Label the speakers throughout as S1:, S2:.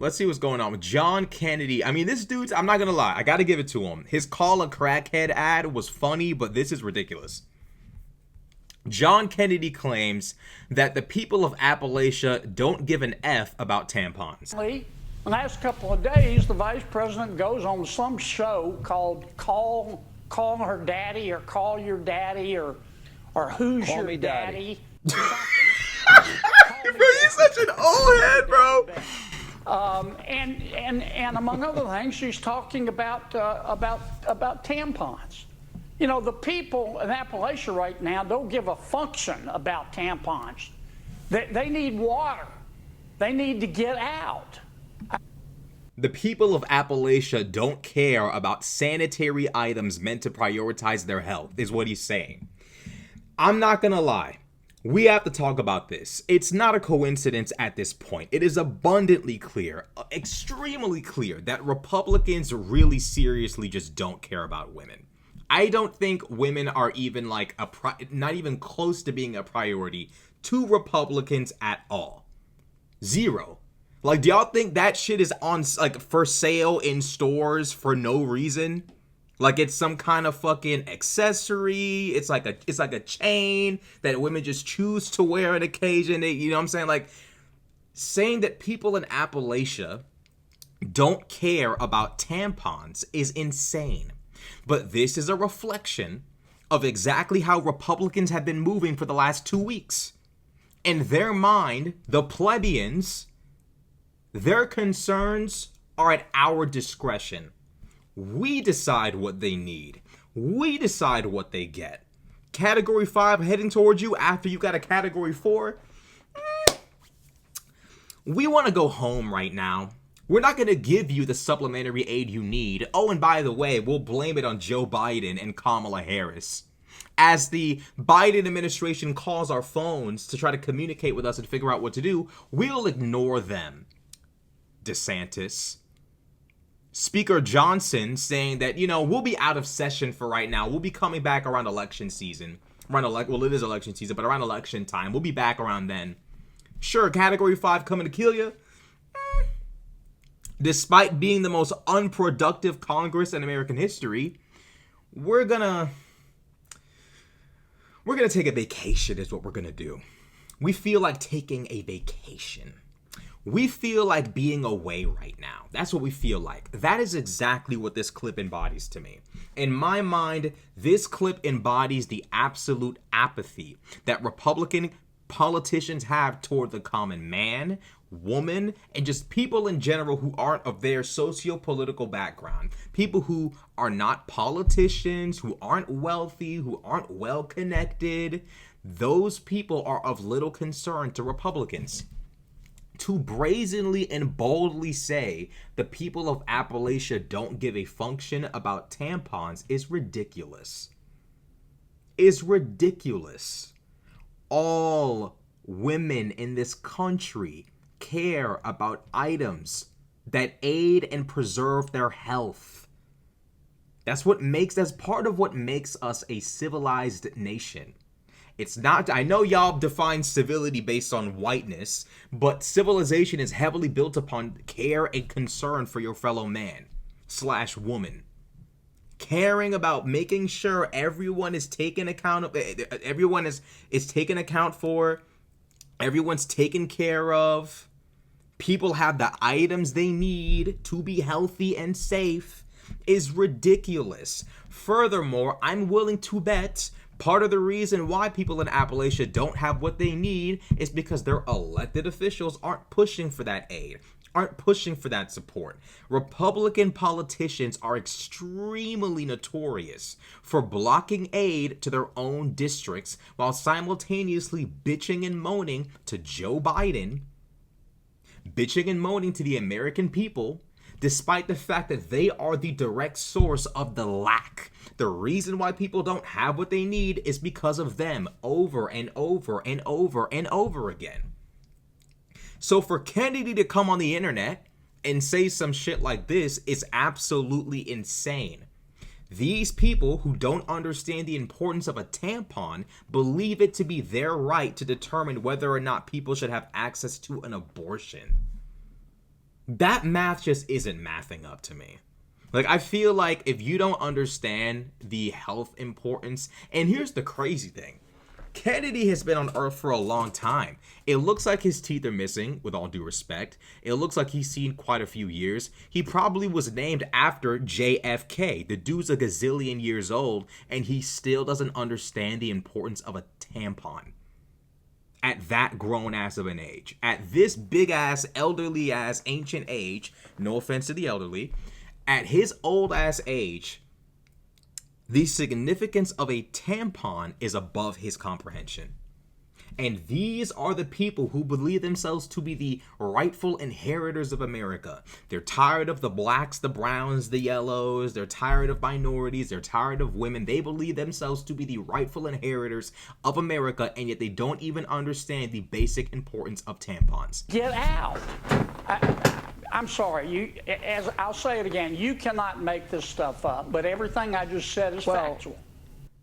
S1: Let's see what's going on with John Kennedy. I mean, this dude's, I'm not going to lie, I got to give it to him. His call a crackhead ad was funny, but this is ridiculous. John Kennedy claims that the people of Appalachia don't give an F about tampons.
S2: The last couple of days, the vice president goes on some show called Call Her Daddy or Call Your Daddy or Who's
S3: Call
S2: Your
S3: Me
S2: Daddy?
S1: Bro, you're such an old head, bro.
S2: And among other things, she's talking about tampons. You know, the people in Appalachia right now don't give a function about tampons. They need water. They need to get out.
S1: The people of Appalachia don't care about sanitary items meant to prioritize their health, is what he's saying. I'm not gonna lie. We have to talk about this. It's not a coincidence at this point. It is abundantly clear, extremely clear, that Republicans really seriously just don't care about women. I don't think women are even like not even close to being a priority to Republicans at all. Zero. Like, do y'all think that shit is on like for sale in stores for no reason? Like it's some kind of fucking accessory. It's like a chain that women just choose to wear on occasion. You know what I'm saying? Like saying that people in Appalachia don't care about tampons is insane. But this is a reflection of exactly how Republicans have been moving for the last 2 weeks. In their mind, the plebeians, their concerns are at our discretion. We decide what they need. We decide what they get. Category 5 heading towards you after you got a Category 4. We want to go home right now. We're not going to give you the supplementary aid you need. Oh, and by the way, we'll blame it on Joe Biden and Kamala Harris. As the Biden administration calls our phones to try to communicate with us and figure out what to do, we'll ignore them. DeSantis. Speaker Johnson saying that, you know, we'll be out of session for right now. We'll be coming back around election season. Well, it is election season, but around election time. We'll be back around then. Sure, Category 5 coming to kill you. Despite being the most unproductive Congress in American history, we're gonna take a vacation is what we're gonna do. We feel like taking a vacation. We feel like being away right now. That's what we feel like. That is exactly what this clip embodies to me. In my mind, this clip embodies the absolute apathy that Republican politicians have toward the common man, woman, and just people in general who aren't of their socio-political background. People who are not politicians, who aren't wealthy, who aren't well connected. Those people are of little concern to Republicans. To brazenly and boldly say the people of Appalachia don't give a function about tampons is ridiculous. Is ridiculous. All women in this country care about items that aid and preserve their health. That's part of what makes us a civilized nation. It's not, I know y'all define civility based on whiteness, but civilization is heavily built upon care and concern for your fellow man / woman. Caring about making sure everyone is taken account of, everyone is taken account for, everyone's taken care of, people have the items they need to be healthy and safe is ridiculous. Furthermore, I'm willing to bet part of the reason why people in Appalachia don't have what they need is because their elected officials aren't pushing for that aid, aren't pushing for that support. Republican politicians are extremely notorious for blocking aid to their own districts while simultaneously bitching and moaning to Joe Biden, bitching and moaning to the American people, despite the fact that they are the direct source of the lack. The reason why people don't have what they need is because of them over and over and over and over again. So for Kennedy to come on the internet and say some shit like this is absolutely insane. These people who don't understand the importance of a tampon believe it to be their right to determine whether or not people should have access to an abortion. That math just isn't mathing up to me. Like, I feel like if you don't understand the health importance, and here's the crazy thing. Kennedy has been on Earth for a long time. It looks like his teeth are missing, with all due respect. It looks like he's seen quite a few years. He probably was named after JFK. The dude's a gazillion years old, and he still doesn't understand the importance of a tampon. At that grown ass of an age. At this big ass, elderly ass, ancient age, no offense to the elderly, at his old ass age, the significance of a tampon is above his comprehension. And these are the people who believe themselves to be the rightful inheritors of America. They're tired of the blacks, the browns, the yellows. They're tired of minorities. They're tired of women. They believe themselves to be the rightful inheritors of America, and yet they don't even understand the basic importance of tampons.
S2: Get out. I'm sorry. As I'll say it again, you cannot make this stuff up, but everything I just said is factual.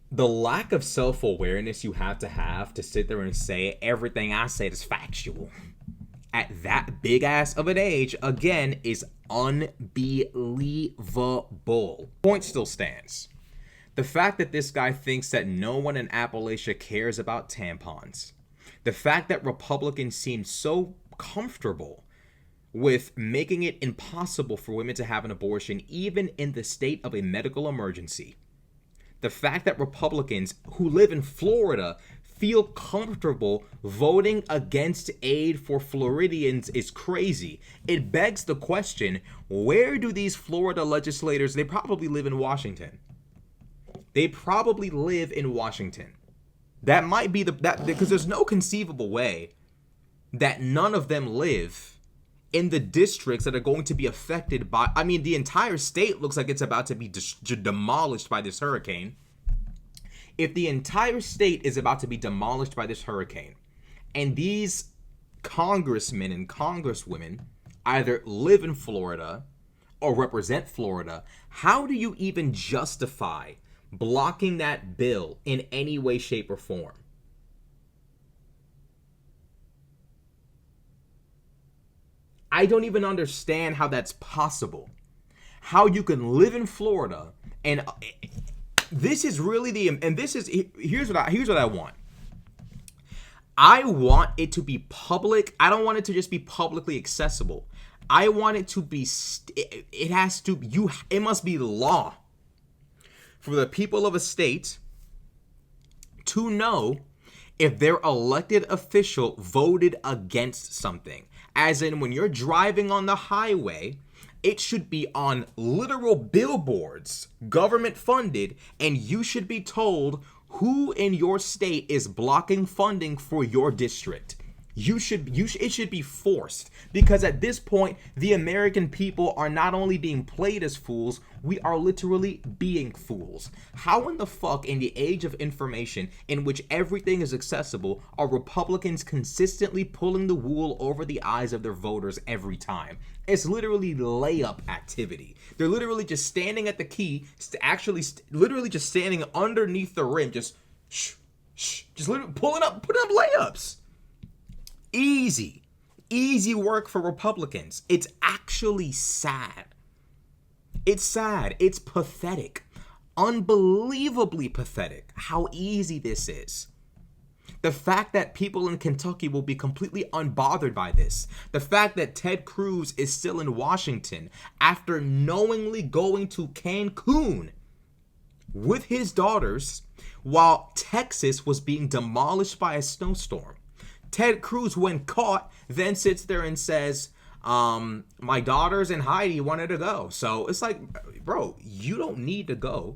S1: The lack of self-awareness you have to sit there and say everything I said is factual at that big ass of an age, again, is unbelievable. Point still stands. The fact that this guy thinks that no one in Appalachia cares about tampons. The fact that Republicans seem so comfortable with making it impossible for women to have an abortion, even in the state of a medical emergency. The fact that Republicans who live in Florida feel comfortable voting against aid for Floridians is crazy. It begs the question, where do these Florida legislators, they probably live in Washington. They probably live in Washington. That might be because there's no conceivable way that none of them live in the districts that are going to be affected by, I mean, the entire state looks like it's about to be demolished by this hurricane. If the entire state is about to be demolished by this hurricane, and these congressmen and congresswomen either live in Florida or represent Florida, how do you even justify blocking that bill in any way, shape, or form? I don't even understand how that's possible. How you can live in Florida, and this is really here's what I want. I want it to be public. I don't want it to just be publicly accessible. I want it to be it must be law for the people of a state to know if their elected official voted against something. As in, when you're driving on the highway, it should be on literal billboards, government funded, and you should be told who in your state is blocking funding for your district. It should be forced, because at this point, the American people are not only being played as fools, we are literally being fools. How in the fuck, in the age of information in which everything is accessible, are Republicans consistently pulling the wool over the eyes of their voters every time? It's literally layup activity. They're literally just standing at the key, literally just standing underneath the rim, just literally putting up layups. Easy work for Republicans. It's actually sad. It's sad. It's pathetic. Unbelievably pathetic how easy this is. The fact that people in Kentucky will be completely unbothered by this. The fact that Ted Cruz is still in Washington after knowingly going to Cancun with his daughters while Texas was being demolished by a snowstorm. Ted Cruz, when caught, then sits there and says, my daughters and Heidi wanted to go. So it's like, bro, you don't need to go.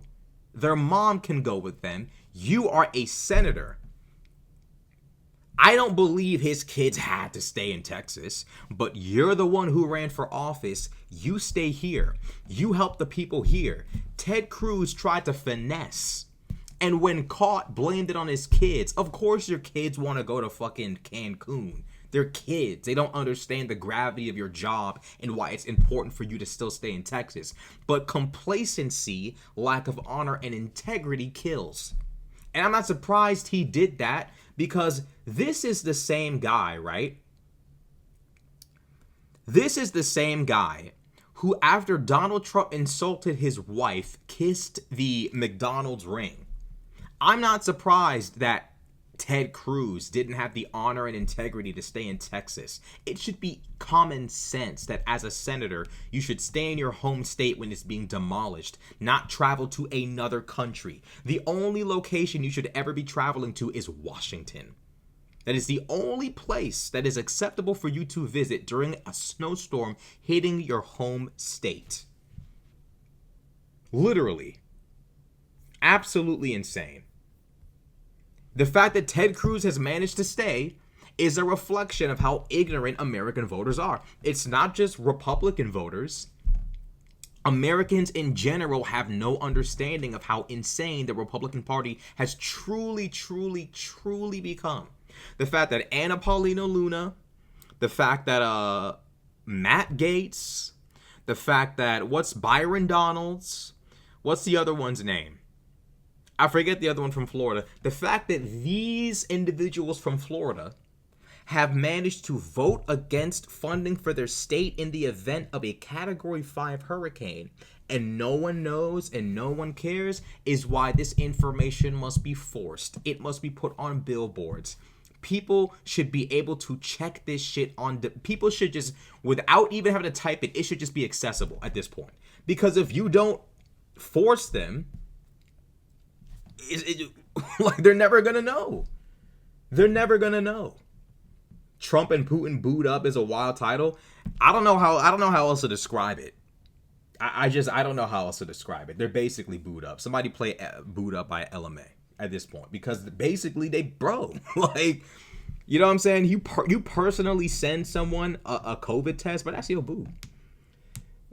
S1: Their mom can go with them. You are a senator. I don't believe his kids had to stay in Texas, but you're the one who ran for office. You stay here. You help the people here. Ted Cruz tried to finesse, and when caught, blamed it on his kids. Of course your kids want to go to fucking Cancun. They're kids. They don't understand the gravity of your job and why it's important for you to still stay in Texas. But complacency, lack of honor, and integrity kills. And I'm not surprised he did that, because this is the same guy, right? This is the same guy who, after Donald Trump insulted his wife, kissed the McDonald's ring. I'm not surprised that Ted Cruz didn't have the honor and integrity to stay in Texas. It should be common sense that as a senator, you should stay in your home state when it's being demolished, not travel to another country. The only location you should ever be traveling to is Washington. That is the only place that is acceptable for you to visit during a snowstorm hitting your home state. Literally. Absolutely insane. The fact that Ted Cruz has managed to stay is a reflection of how ignorant American voters are. It's not just Republican voters. Americans in general have no understanding of how insane the Republican Party has truly, truly, truly become. The fact that Anna Paulina Luna, the fact that Matt Gaetz, the fact that what's Byron Donalds, what's the other one's name? I forget the other one from Florida. The fact that these individuals from Florida have managed to vote against funding for their state in the event of a Category 5 hurricane, and no one knows and no one cares, is why this information must be forced. It must be put on billboards. People should be able to check this shit on. People should just, without even having to type it, it should just be accessible at this point. Because if you don't force them, like, they're never gonna know. They're never gonna know. Trump and Putin booed up is a wild title. I don't know how else to describe it. I don't know how else to describe it. They're basically booed up. Somebody play booed up by LMA at this point, because basically they like, you know what I'm saying? You personally send someone a COVID test, but that's your boo.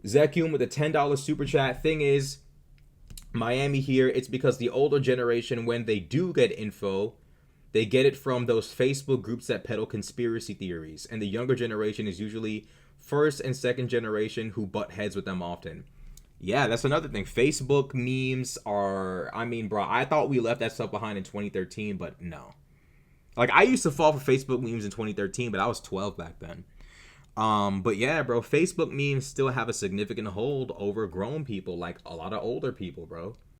S1: Zekium with a $10 super chat. Thing is, Miami here, it's because the older generation, when they do get info, they get it from those Facebook groups that peddle conspiracy theories, and the younger generation is usually first and second generation who butt heads with them often. Yeah, that's another thing. Facebook memes are, I mean, bro, I thought we left that stuff behind in 2013, but no. Like, I used to fall for Facebook memes in 2013, but I was 12 back then. But yeah, bro, Facebook memes still have a significant hold over grown people, like a lot of older people, bro.